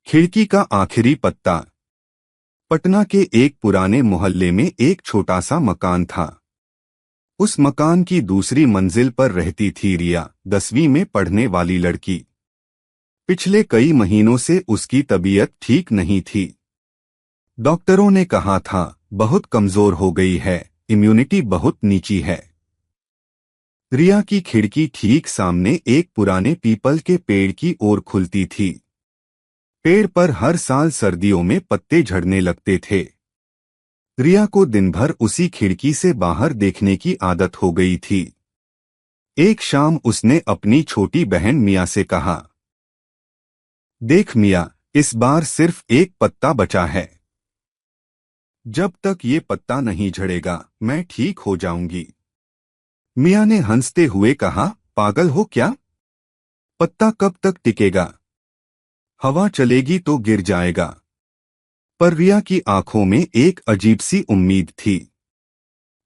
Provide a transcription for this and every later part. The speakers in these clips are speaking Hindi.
खिड़की का आखिरी पत्ता। पटना के एक पुराने मोहल्ले में एक छोटा सा मकान था। उस मकान की दूसरी मंजिल पर रहती थी रिया, 10वीं में पढ़ने वाली लड़की। पिछले कई महीनों से उसकी तबीयत ठीक नहीं थी। डॉक्टरों ने कहा था बहुत कमजोर हो गई है, इम्यूनिटी बहुत नीची है। रिया की खिड़की ठीक सामने एक पुराने पीपल के पेड़ की ओर खुलती थी। पेड़ पर हर साल सर्दियों में पत्ते झड़ने लगते थे। रिया को दिन भर उसी खिड़की से बाहर देखने की आदत हो गई थी। एक शाम उसने अपनी छोटी बहन मिया से कहा, देख मिया, इस बार सिर्फ एक पत्ता बचा है। जब तक ये पत्ता नहीं झड़ेगा मैं ठीक हो जाऊंगी। मिया ने हंसते हुए कहा, पागल हो क्या? पत्ता कब तक टिकेगा? हवा चलेगी तो गिर जाएगा। पर रिया की आंखों में एक अजीब सी उम्मीद थी।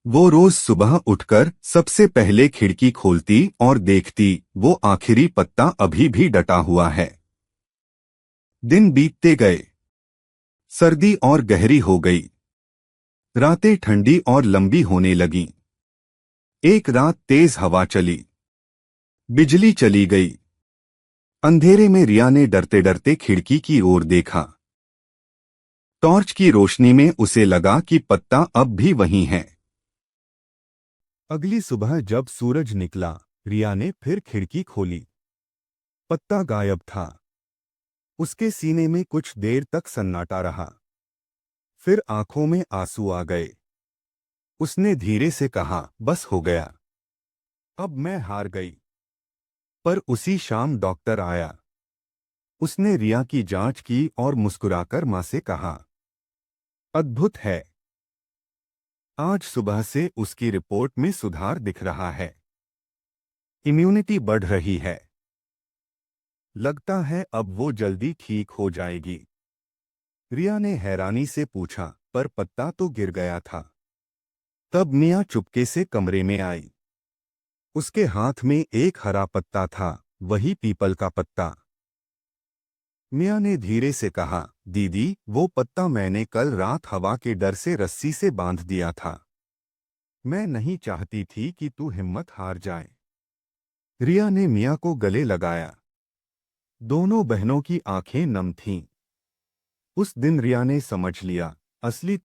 वो रोज सुबह उठकर सबसे पहले खिड़की खोलती और देखती, वो आखिरी पत्ता अभी भी डटा हुआ है। दिन बीतते गए। सर्दी और गहरी हो गई। रातें ठंडी और लंबी होने लगीं। एक रात तेज हवा चली। बिजली चली गई। अंधेरे में रिया ने डरते डरते खिड़की की ओर देखा। टॉर्च की रोशनी में उसे लगा कि पत्ता अब भी वहीं है। अगली सुबह जब सूरज निकला, रिया ने फिर खिड़की खोली। पत्ता गायब था। उसके सीने में कुछ देर तक सन्नाटा रहा। फिर आंखों में आंसू आ गए। उसने धीरे से कहा, बस हो गया, अब मैं हार गई। पर उसी शाम डॉक्टर आया। उसने रिया की जांच की और मुस्कुराकर मां से कहा, अद्भुत है। आज सुबह से उसकी रिपोर्ट में सुधार दिख रहा है। इम्यूनिटी बढ़ रही है। लगता है अब वो जल्दी ठीक हो जाएगी। रिया ने हैरानी से पूछा, पर पत्ता तो गिर गया था। तब मियाँ चुपके से कमरे में आई। उसके हाथ में एक हरा पत्ता था, वही पीपल का पत्ता। मियाँ ने धीरे से कहा, दीदी, वो पत्ता मैंने कल रात हवा के डर से रस्सी से बांध दिया था। मैं नहीं चाहती थी कि तू हिम्मत हार जाए। रिया ने मियाँ को गले लगाया। दोनों बहनों की आंखें नम थीं। उस दिन रिया ने समझ लिया, असली